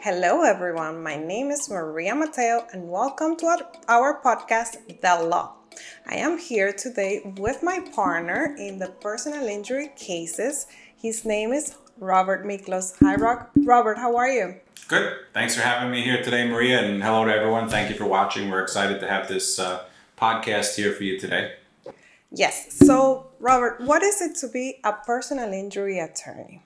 Hello, everyone. My name is Maria Mateo, and welcome to our podcast, The Law. I am here today with my partner in the personal injury cases. His name is Robert Miklos. Hi, Robert. How are you? Good. Thanks for having me here today, Maria, and hello to everyone. Thank you for watching. We're excited to have this podcast here for you today. Yes. So, Robert, what is it to be a personal injury attorney?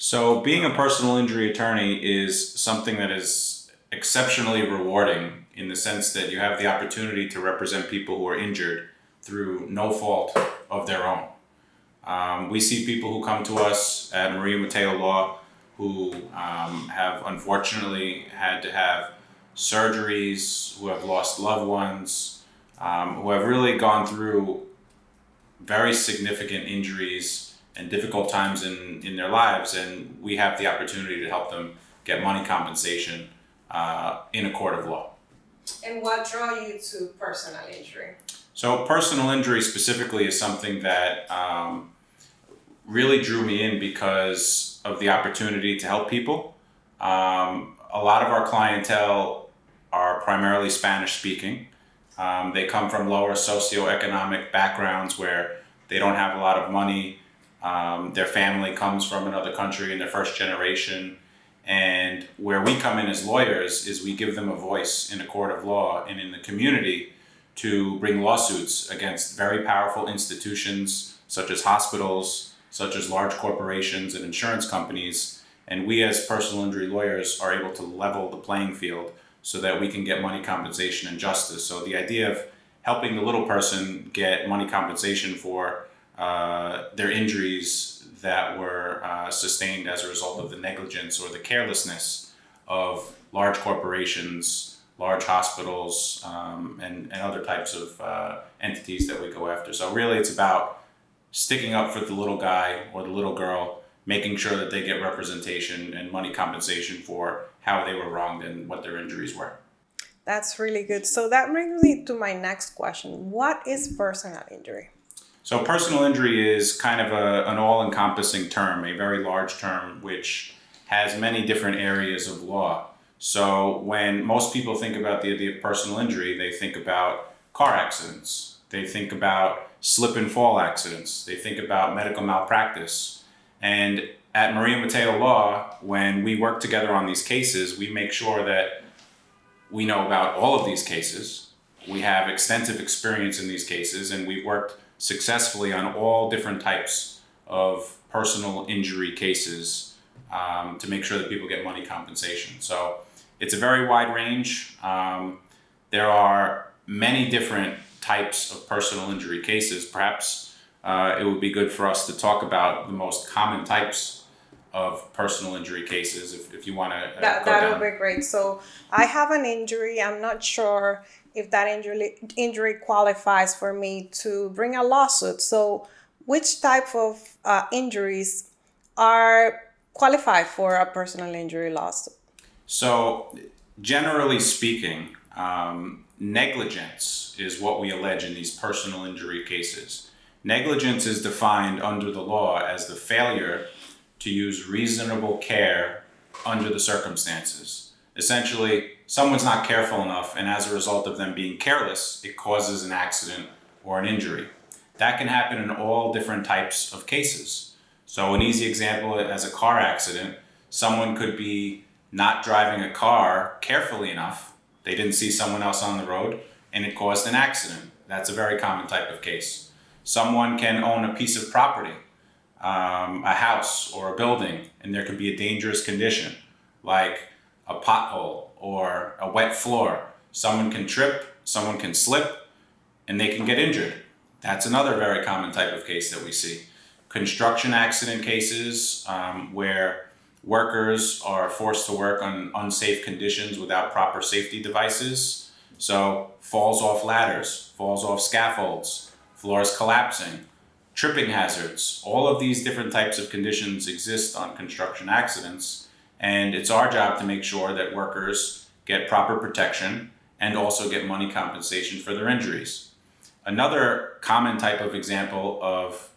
So being a personal injury attorney is something that is exceptionally rewarding in the sense that you have the opportunity to represent people who are injured through no fault of their own. We see people who come to us at Maria Mateo Law who have unfortunately had to have surgeries, who have lost loved ones, who have really gone through very significant injuries and difficult times in their lives, and we have the opportunity to help them get money compensation in a court of law. And what drew you to personal injury? So personal injury specifically is something that really drew me in because of the opportunity to help people. A lot of our clientele are primarily Spanish speaking. They come from lower socioeconomic backgrounds where they don't have a lot of money. Their family comes from another country in their first generation, and where we come in as lawyers is we give them a voice in a court of law and in the community to bring lawsuits against very powerful institutions such as hospitals, such as large corporations and insurance companies, and we as personal injury lawyers are able to level the playing field so that we can get money compensation and justice. So the idea of helping the little person get money compensation for their injuries that were sustained as a result of the negligence or the carelessness of large corporations, large hospitals, and other types of entities that we go after. So really it's about sticking up for the little guy or the little girl, making sure that they get representation and money compensation for how they were wronged and what their injuries were. That's really good. So that brings me to my next question. What is personal injury? So personal injury is kind of an all-encompassing term, a very large term, which has many different areas of law. So when most people think about the idea of personal injury, they think about car accidents. They think about slip and fall accidents. They think about medical malpractice. And at Maria Mateo Law, when we work together on these cases, we make sure that we know about all of these cases. We have extensive experience in these cases, and we've worked successfully on all different types of personal injury cases to make sure that people get money compensation. So it's a very wide range. There are many different types of personal injury cases. Perhaps it would be good for us to talk about the most common types of personal injury cases if you want to That would be great. So I have an injury. I'm not sure if that injury qualifies for me to bring a lawsuit. So which type of injuries are qualified for a personal injury lawsuit? So generally speaking, negligence is what we allege in these personal injury cases. Negligence is defined under the law as the failure to use reasonable care under the circumstances. Essentially, someone's not careful enough, and as a result of them being careless, it causes an accident or an injury. That can happen in all different types of cases. So an easy example, as a car accident, someone could be not driving a car carefully enough. They didn't see someone else on the road, and it caused an accident. That's a very common type of case. Someone can own a piece of property, a house or a building, and there could be a dangerous condition, like a pothole or a wet floor. Someone can trip, someone can slip, and they can get injured. That's another very common type of case that we see. Construction accident cases where workers are forced to work on unsafe conditions without proper safety devices. So falls off ladders, falls off scaffolds, floors collapsing, tripping hazards. All of these different types of conditions exist on construction accidents. And it's our job to make sure that workers get proper protection and also get money compensation for their injuries. Another common type of example of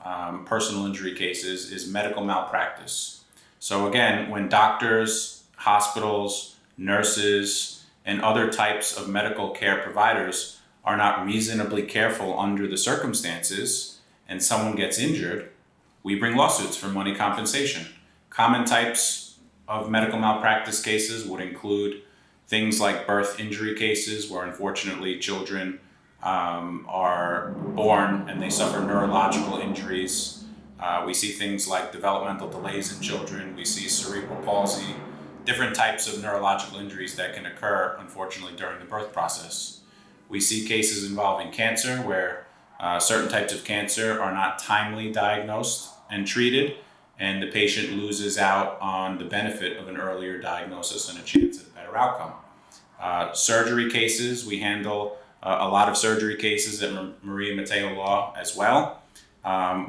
personal injury cases is medical malpractice. So again, when doctors, hospitals, nurses, and other types of medical care providers are not reasonably careful under the circumstances and someone gets injured, we bring lawsuits for money compensation. Common types of medical malpractice cases would include things like birth injury cases, where unfortunately children are born and they suffer neurological injuries. We see things like developmental delays in children. We see cerebral palsy, different types of neurological injuries that can occur, unfortunately, during the birth process. We see cases involving cancer where certain types of cancer are not timely diagnosed and treated, and the patient loses out on the benefit of an earlier diagnosis and a chance at a better outcome. Surgery cases, we handle a lot of surgery cases at Maria Matteo Law as well,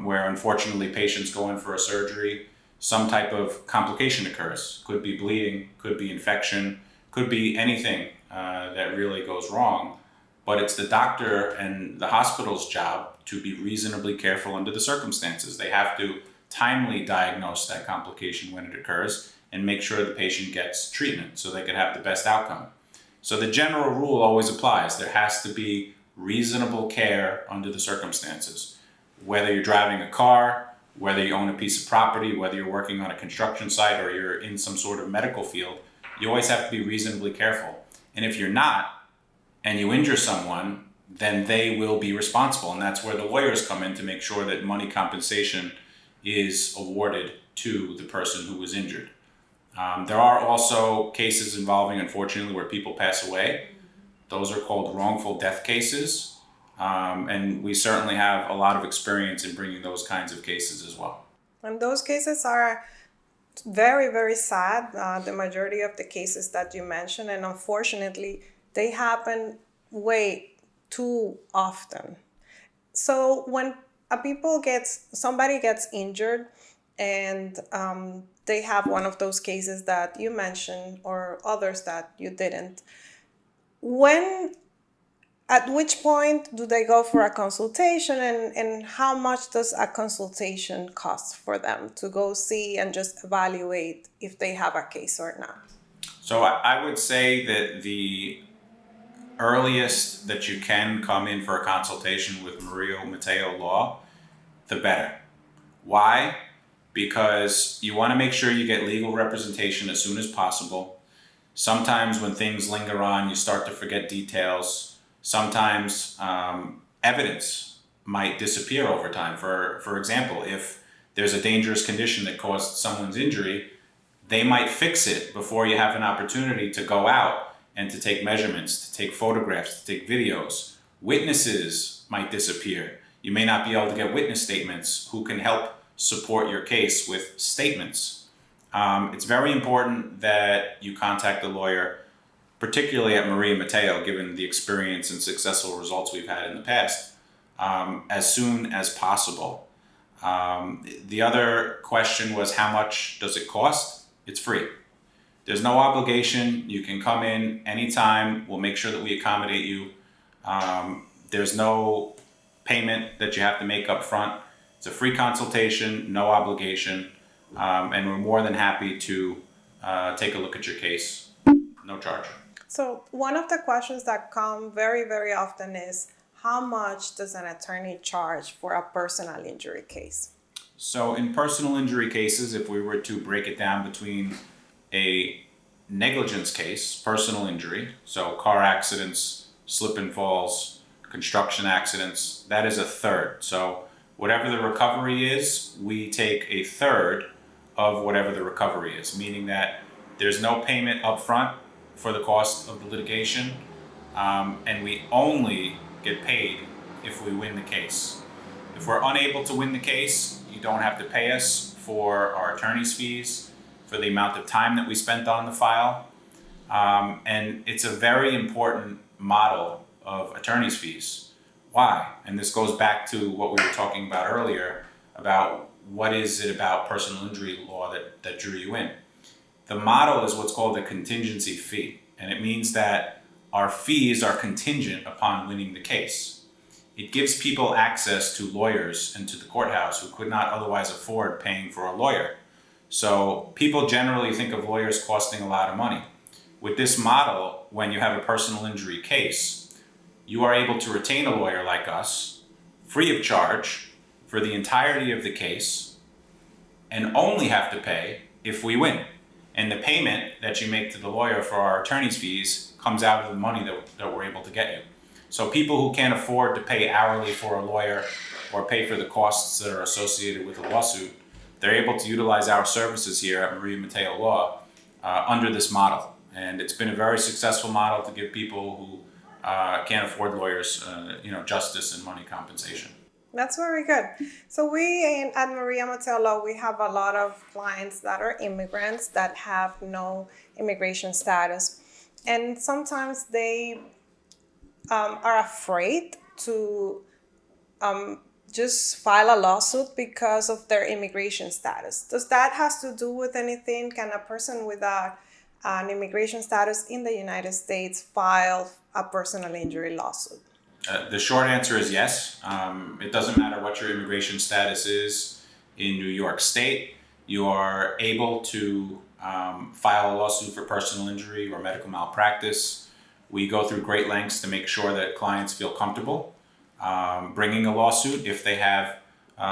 where unfortunately patients go in for a surgery, some type of complication occurs. Could be bleeding, could be infection, could be anything that really goes wrong. But it's the doctor and the hospital's job to be reasonably careful under the circumstances. They have to timely diagnose that complication when it occurs and make sure the patient gets treatment so they can have the best outcome. So the general rule always applies. There has to be reasonable care under the circumstances. Whether you're driving a car, whether you own a piece of property, whether you're working on a construction site or you're in some sort of medical field, you always have to be reasonably careful. And if you're not, and you injure someone, then they will be responsible. And that's where the lawyers come in to make sure that money compensation is awarded to the person who was injured. There are also cases involving, unfortunately, where people pass away. Those are called wrongful death cases. And we certainly have a lot of experience in bringing those kinds of cases as well. And those cases are very, very sad, the majority of the cases that you mentioned. And unfortunately, they happen way too often. So when somebody gets injured and they have one of those cases that you mentioned or others that you didn't, at which point do they go for a consultation, and how much does a consultation cost for them to go see and just evaluate if they have a case or not? So I would say that the earliest that you can come in for a consultation with Maria Matteo Law, the better. Why? Because you want to make sure you get legal representation as soon as possible. Sometimes when things linger on, you start to forget details. Sometimes evidence might disappear over time. For example, if there's a dangerous condition that caused someone's injury, they might fix it before you have an opportunity to go out and to take measurements, to take photographs, to take videos. Witnesses might disappear. You may not be able to get witness statements who can help support your case with statements. It's very important that you contact a lawyer, particularly at Maria Matteo, given the experience and successful results we've had in the past, as soon as possible. The other question was, how much does it cost? It's free. There's no obligation. You can come in anytime. We'll make sure that we accommodate you. There's no payment that you have to make up front. It's a free consultation, no obligation, and we're more than happy to take a look at your case. No charge. So one of the questions that come very, very often is, how much does an attorney charge for a personal injury case? So in personal injury cases, if we were to break it down between a negligence case, personal injury, so car accidents, slip and falls, construction accidents, that is a third. So whatever the recovery is, we take a third of whatever the recovery is, meaning that there's no payment up front for the cost of the litigation, and we only get paid if we win the case. If we're unable to win the case, you don't have to pay us for our attorney's fees, for the amount of time that we spent on the file. And it's a very important model of attorney's fees. Why? And this goes back to what we were talking about earlier about what is it about personal injury law that drew you in. The model is what's called a contingency fee. And it means that our fees are contingent upon winning the case. It gives people access to lawyers and to the courthouse who could not otherwise afford paying for a lawyer. So people generally think of lawyers costing a lot of money. With this model, when you have a personal injury case, you are able to retain a lawyer like us, free of charge, for the entirety of the case, and only have to pay if we win. And the payment that you make to the lawyer for our attorney's fees comes out of the money that we're able to get you. So people who can't afford to pay hourly for a lawyer or pay for the costs that are associated with a lawsuit, they're able to utilize our services here at Maria Mateo Law under this model. And it's been a very successful model to give people who can't afford lawyers, justice and money compensation. That's very good. So at Maria Mateo Law, we have a lot of clients that are immigrants that have no immigration status. And sometimes they are afraid to just file a lawsuit because of their immigration status. Does that have to do with anything? Can a person without an immigration status in the United States file a personal injury lawsuit? The short answer is yes. It doesn't matter what your immigration status is in New York State. You are able to file a lawsuit for personal injury or medical malpractice. We go through great lengths to make sure that clients feel comfortable bringing a lawsuit if they have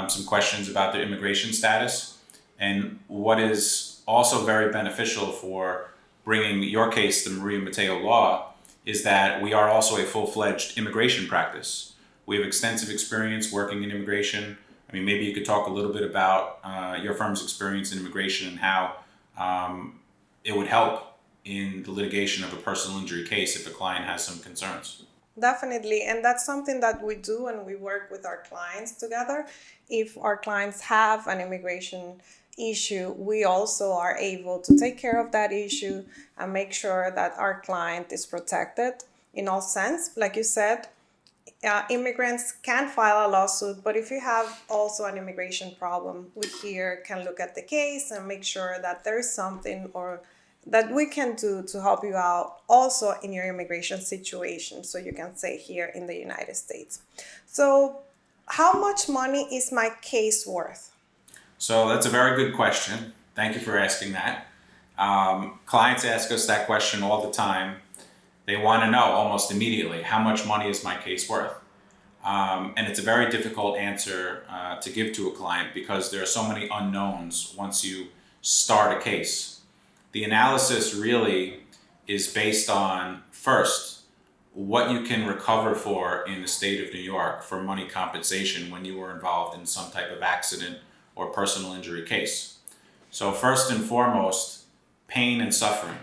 some questions about their immigration status. And what is also very beneficial for bringing your case to Maria Mateo Law is that we are also a full-fledged immigration practice. We have extensive experience working in immigration. I mean, maybe you could talk a little bit about your firm's experience in immigration and how it would help in the litigation of a personal injury case if a client has some concerns. Definitely, and that's something that we do and we work with our clients together. If our clients have an immigration issue, we also are able to take care of that issue and make sure that our client is protected in all sense. Like you said, immigrants can file a lawsuit, but if you have also an immigration problem, we here can look at the case and make sure that there is something or that we can do to help you out also in your immigration situation so you can stay here in the United States. So how much money is my case worth? So that's a very good question. Thank you for asking that. Clients ask us that question all the time. They want to know almost immediately, how much money is my case worth? And it's a very difficult answer to give to a client because there are so many unknowns once you start a case. The analysis really is based on, first, what you can recover for in the state of New York for money compensation when you were involved in some type of accident or personal injury case. So first and foremost, pain and suffering.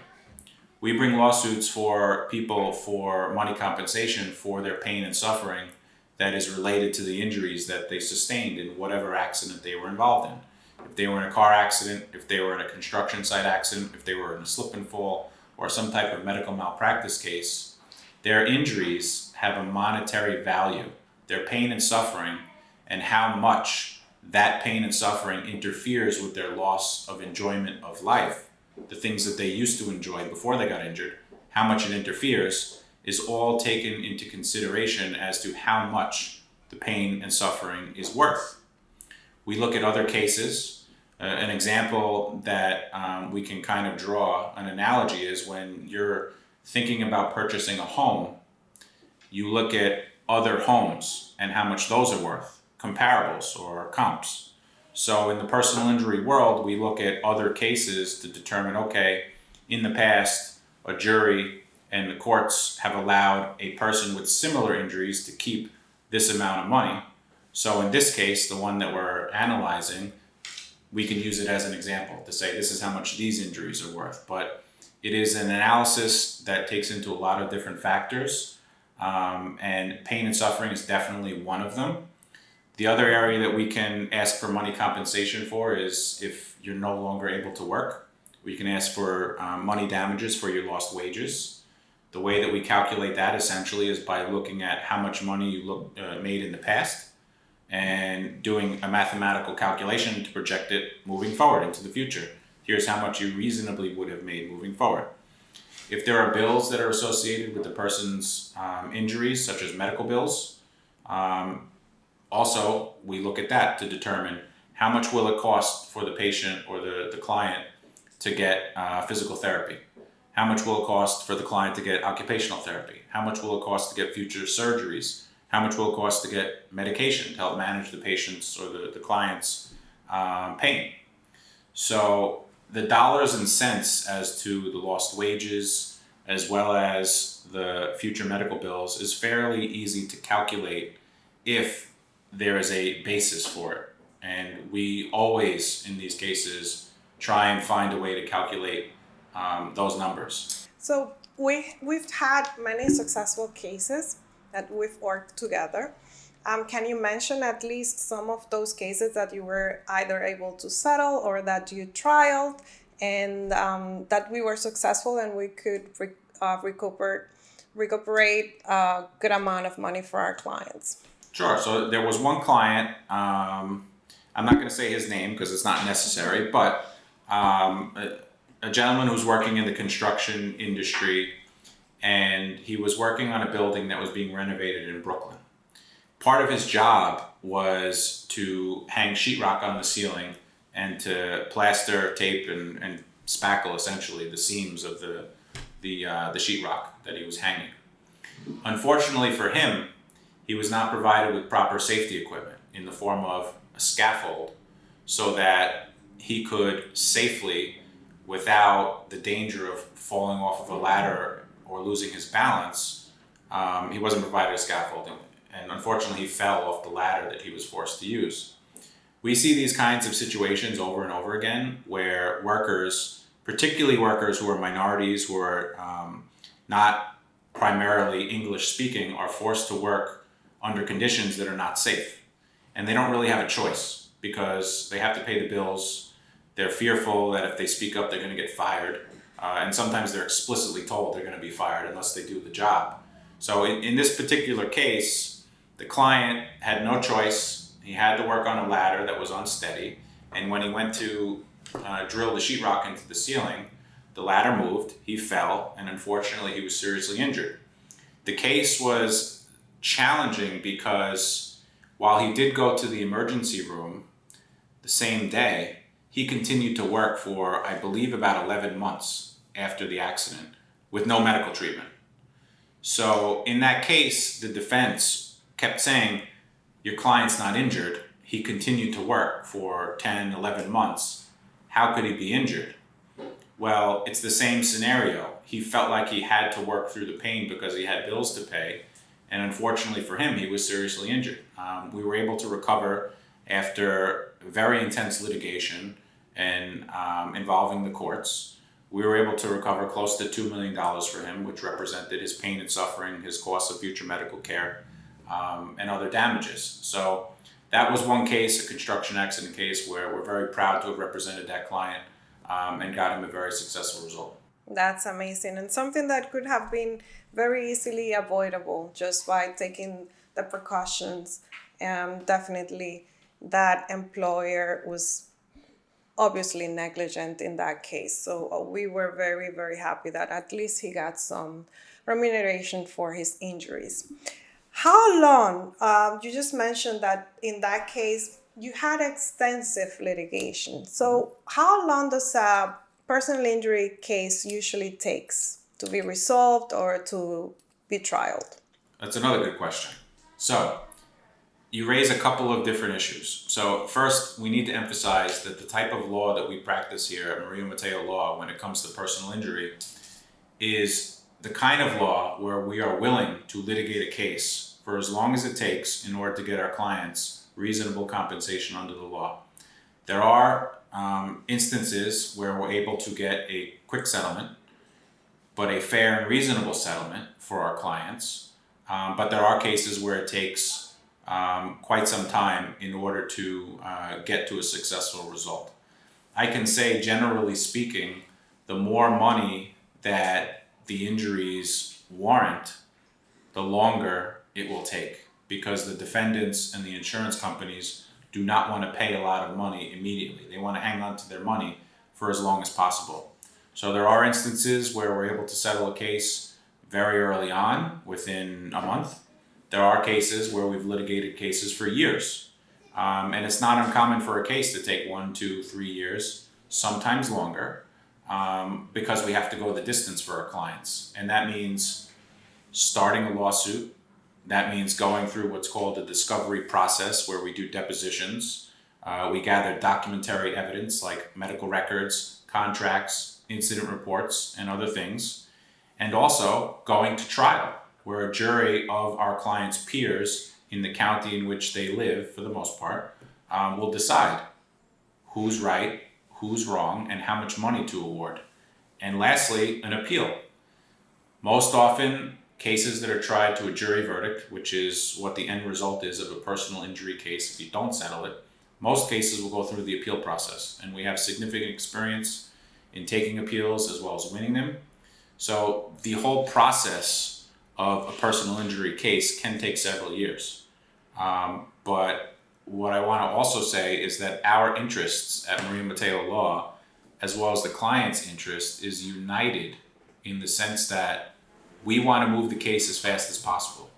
We bring lawsuits for people for money compensation for their pain and suffering that is related to the injuries that they sustained in whatever accident they were involved in. If they were in a car accident, if they were in a construction site accident, if they were in a slip and fall, or some type of medical malpractice case, their injuries have a monetary value. Their pain and suffering and how much that pain and suffering interferes with their loss of enjoyment of life, the things that they used to enjoy before they got injured, how much it interferes, is all taken into consideration as to how much the pain and suffering is worth. We look at other cases. An example that we can kind of draw an analogy is when you're thinking about purchasing a home, you look at other homes and how much those are worth, comparables or comps. So in the personal injury world, we look at other cases to determine, okay, in the past, a jury and the courts have allowed a person with similar injuries to keep this amount of money. So in this case, the one that we're analyzing, we can use it as an example to say this is how much these injuries are worth. But it is an analysis that takes into a lot of different factors, and pain and suffering is definitely one of them. The other area that we can ask for money compensation for is if you're no longer able to work. We can ask for money damages for your lost wages. The way that we calculate that essentially is by looking at how much money you made in the past and doing a mathematical calculation to project it moving forward into the future. Here's how much you reasonably would have made moving forward. If there are bills that are associated with the person's injuries, such as medical bills, also we look at that to determine how much will it cost for the patient or the client to get physical therapy. How much will it cost for the client to get occupational therapy? How much will it cost to get future surgeries? How much will it cost to get medication to help manage the patient's or the client's pain? So the dollars and cents as to the lost wages as well as the future medical bills is fairly easy to calculate if there is a basis for it. And we always, in these cases, try and find a way to calculate those numbers. So we've had many successful cases that we've worked together. Can you mention at least some of those cases that you were either able to settle or that you trialed and that we were successful and we could recuperate a good amount of money for our clients? Sure. So there was one client, I'm not going to say his name because it's not necessary, but a gentleman who was working in the construction industry, and he was working on a building that was being renovated in Brooklyn. Part of his job was to hang sheetrock on the ceiling and to plaster, tape, and spackle essentially the seams of the sheetrock that he was hanging. Unfortunately for him, he was not provided with proper safety equipment in the form of a scaffold so that he could safely, without the danger of falling off of a ladder or losing his balance, he wasn't provided a scaffolding. And unfortunately, he fell off the ladder that he was forced to use. We see these kinds of situations over and over again where workers, particularly workers who are minorities, who are not primarily English speaking, are forced to work under conditions that are not safe. And they don't really have a choice because they have to pay the bills. They're fearful that if they speak up, they're going to get fired. And sometimes they're explicitly told they're going to be fired unless they do the job. So in this particular case, the client had no choice. He had to work on a ladder that was unsteady. And when he went to drill the sheetrock into the ceiling, the ladder moved, he fell, and unfortunately he was seriously injured. The case was challenging because while he did go to the emergency room the same day, he continued to work for, I believe, about 11 months after the accident with no medical treatment. So in that case, the defense kept saying, your client's not injured. He continued to work for 10, 11 months. How could he be injured? Well, it's the same scenario. He felt like he had to work through the pain because he had bills to pay. And unfortunately for him, he was seriously injured. We were able to recover after very intense litigation and involving the courts. We were able to recover close to $2 million for him, which represented his pain and suffering, his costs of future medical care, and other damages. So that was one case, a construction accident case, where we're very proud to have represented that client and got him a very successful result. That's amazing, and something that could have been very easily avoidable just by taking the precautions. Definitely that employer was obviously negligent in that case. So we were very, very happy that at least he got some remuneration for his injuries. How long, you just mentioned that in that case, you had extensive litigation. So how long does a personal injury case usually takes to be resolved or to be trialed? That's another good question. So you raise a couple of different issues. So first, we need to emphasize that the type of law that we practice here at Maria Matteo Law when it comes to personal injury is the kind of law where we are willing to litigate a case for as long as it takes in order to get our clients reasonable compensation under the law. There are instances where we're able to get a quick settlement, but a fair and reasonable settlement for our clients. But there are cases where it takes quite some time in order to get to a successful result. I can say, generally speaking, the more money that the injuries warrant, the longer it will take, because the defendants and the insurance companies do not want to pay a lot of money immediately. They want to hang on to their money for as long as possible. So there are instances where we're able to settle a case very early on, within a month. There are cases where we've litigated cases for years. And it's not uncommon for a case to take 1, 2, 3 years, sometimes longer. because we have to go the distance for our clients. And that means starting a lawsuit. That means going through what's called a discovery process where we do depositions. We gather documentary evidence like medical records, contracts, incident reports, and other things. And also going to trial, where a jury of our clients' peers in the county in which they live, for the most part, will decide who's right, who's wrong, and how much money to award. And lastly, an appeal. Most often, cases that are tried to a jury verdict, which is what the end result is of a personal injury case if you don't settle it, most cases will go through the appeal process. And we have significant experience in taking appeals as well as winning them. So the whole process of a personal injury case can take several years. But what I want to also say is that our interests at Maria Mateo Law, as well as the client's interest, is united in the sense that we want to move the case as fast as possible.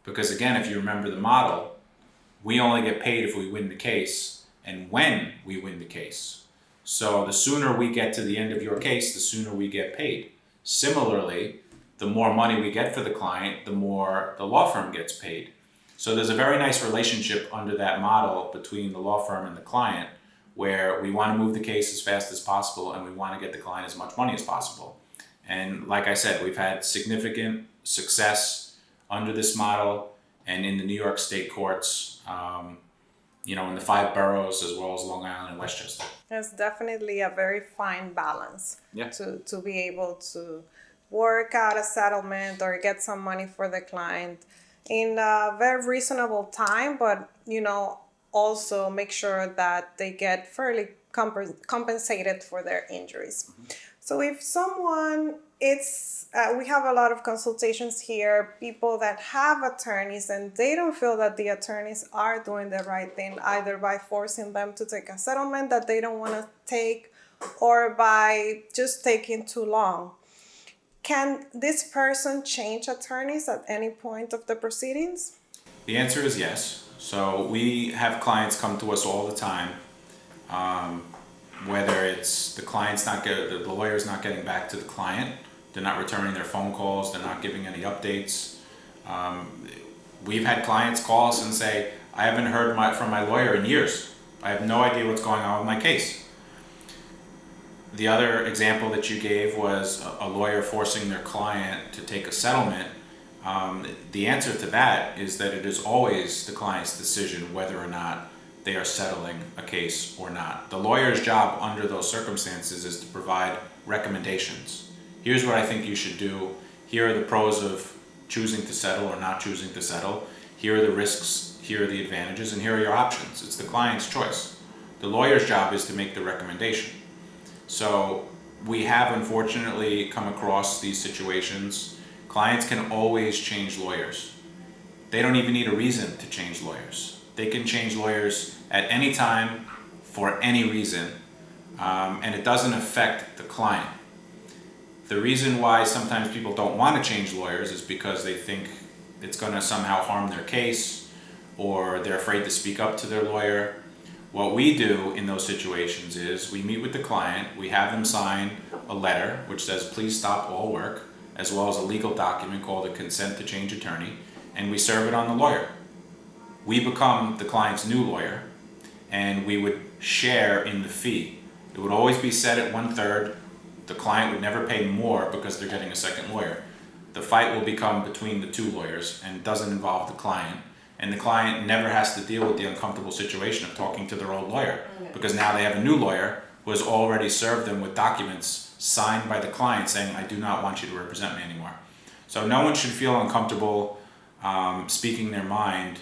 Because again, if you remember the model, we only get paid if we win the case and when we win the case. So the sooner we get to the end of your case, the sooner we get paid. Similarly, the more money we get for the client, the more the law firm gets paid. So there's a very nice relationship under that model between the law firm and the client, where we want to move the case as fast as possible and we want to get the client as much money as possible. And like I said, we've had significant success under this model and in the New York State courts, in the 5 boroughs as well as Long Island and Westchester. It's definitely a very fine balance Yeah. to be able to work out a settlement or get some money for the client in a very reasonable time, but also make sure that they get fairly compensated for their injuries. Mm-hmm. So if someone, we have a lot of consultations here, people that have attorneys and they don't feel that the attorneys are doing the right thing, either by forcing them to take a settlement that they don't want to take or by just taking too long. Can this person change attorneys at any point of the proceedings? The answer is yes. So we have clients come to us all the time, whether it's the lawyer's not getting back to the client, they're not returning their phone calls, they're not giving any updates. We've had clients call us and say, I haven't heard from my lawyer in years. I have no idea what's going on with my case. The other example that you gave was a lawyer forcing their client to take a settlement. The answer to that is that it is always the client's decision whether or not they are settling a case or not. The lawyer's job under those circumstances is to provide recommendations. Here's what I think you should do. Here are the pros of choosing to settle or not choosing to settle. Here are the risks, here are the advantages, and here are your options. It's the client's choice. The lawyer's job is to make the recommendation. So we have unfortunately come across these situations. Clients can always change lawyers. They don't even need a reason to change lawyers. They can change lawyers at any time for any reason, and it doesn't affect the client. The reason why sometimes people don't want to change lawyers is because they think it's going to somehow harm their case, or they're afraid to speak up to their lawyer. What we do in those situations is we meet with the client, we have them sign a letter which says please stop all work, as well as a legal document called a consent to change attorney, and we serve it on the lawyer. We become the client's new lawyer, and we would share in the fee. It would always be set at 1/3. The client would never pay more because they're getting a second lawyer. The fight will become between the two lawyers and doesn't involve the client. And the client never has to deal with the uncomfortable situation of talking to their old lawyer, because now they have a new lawyer who has already served them with documents signed by the client saying, I do not want you to represent me anymore. So no one should feel uncomfortable speaking their mind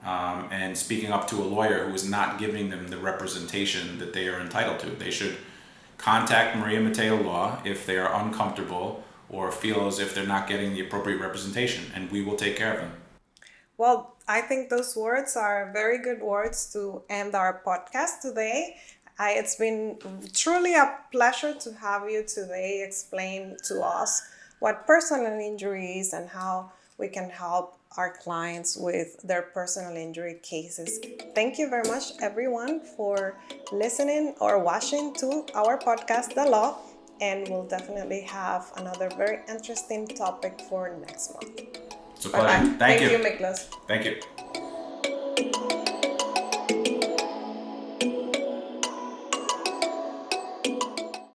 and speaking up to a lawyer who is not giving them the representation that they are entitled to. They should contact Maria Mateo Law if they are uncomfortable or feel as if they're not getting the appropriate representation, and we will take care of them. Well, I think those words are very good words to end our podcast today. It's been truly a pleasure to have you today explain to us what personal injury is and how we can help our clients with their personal injury cases. Thank you very much, everyone, for listening or watching to our podcast, The Law. and we'll definitely have another very interesting topic for next month. It's a pleasure. Bye-bye. Thank you. Miklos. Thank you.